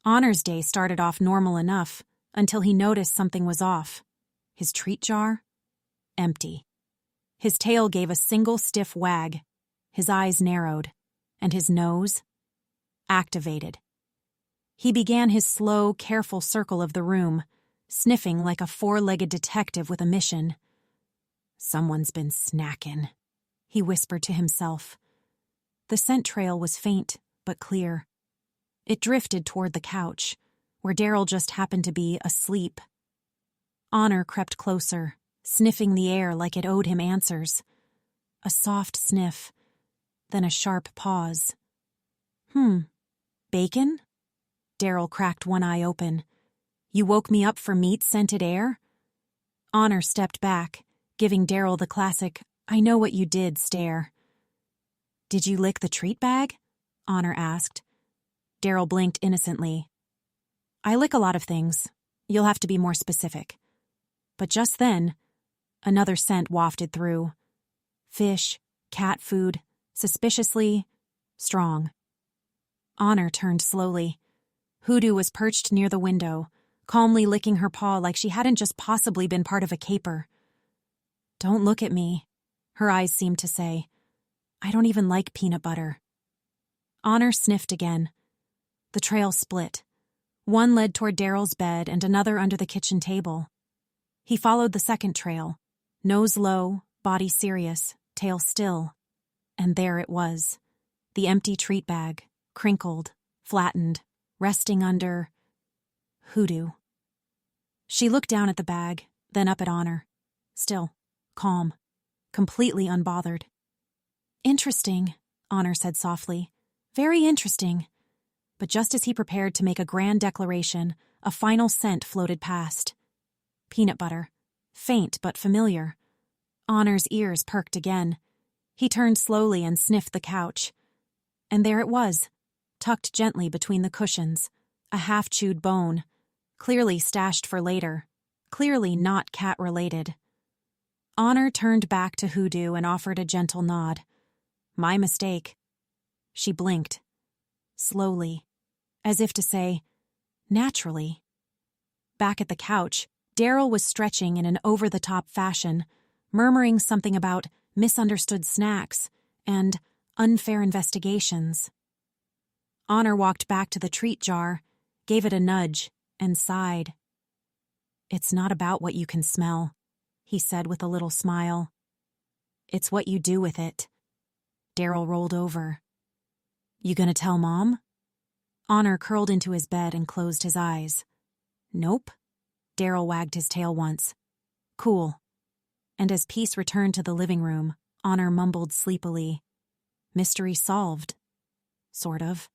Honor's day started off normal enough until he noticed something was off. His treat jar? Empty. His tail gave a single stiff wag, his eyes narrowed, and his nose activated. He began his slow, careful circle of the room, sniffing like a four-legged detective with a mission. "Someone's been snacking," he whispered to himself. The scent trail was faint but clear. It drifted toward the couch, where Darrel just happened to be asleep. Honor crept closer, sniffing the air like it owed him answers. A soft sniff, then a sharp pause. Bacon? Darrel cracked one eye open. "You woke me up for meat-scented air?" Honor stepped back, giving Darrel the classic, "I know what you did" stare. "Did you lick the treat bag?" Honor asked. Darrel blinked innocently. "I lick a lot of things. You'll have to be more specific." But just then, another scent wafted through. Fish, cat food, suspiciously strong. Honor turned slowly. HooDoo was perched near the window, calmly licking her paw like she hadn't just possibly been part of a caper. "Don't look at me," her eyes seemed to say. "I don't even like peanut butter." Honor sniffed again. The trail split. One led toward Darrel's bed and another under the kitchen table. He followed the second trail, nose low, body serious, tail still. And there it was, the empty treat bag, crinkled, flattened, resting under HooDoo. She looked down at the bag, then up at Honor. Still, calm, completely unbothered. "Interesting," Honor said softly. "Very interesting." But just as he prepared to make a grand declaration, a final scent floated past. Peanut butter. Faint but familiar. Honor's ears perked again. He turned slowly and sniffed the couch. And there it was, tucked gently between the cushions, a half-chewed bone, clearly stashed for later, clearly not cat-related. Honor turned back to HooDoo and offered a gentle nod. "My mistake." She blinked. Slowly, as if to say, "Naturally." Back at the couch, Darrel was stretching in an over-the-top fashion, murmuring something about misunderstood snacks and unfair investigations. Honor walked back to the treat jar, gave it a nudge, and sighed. "It's not about what you can smell," he said with a little smile. "It's what you do with it." Darrel rolled over. "You gonna tell Mom?" Honor curled into his bed and closed his eyes. "Nope." Darrel wagged his tail once. "Cool." And as peace returned to the living room, Honor mumbled sleepily, "Mystery solved. Sort of."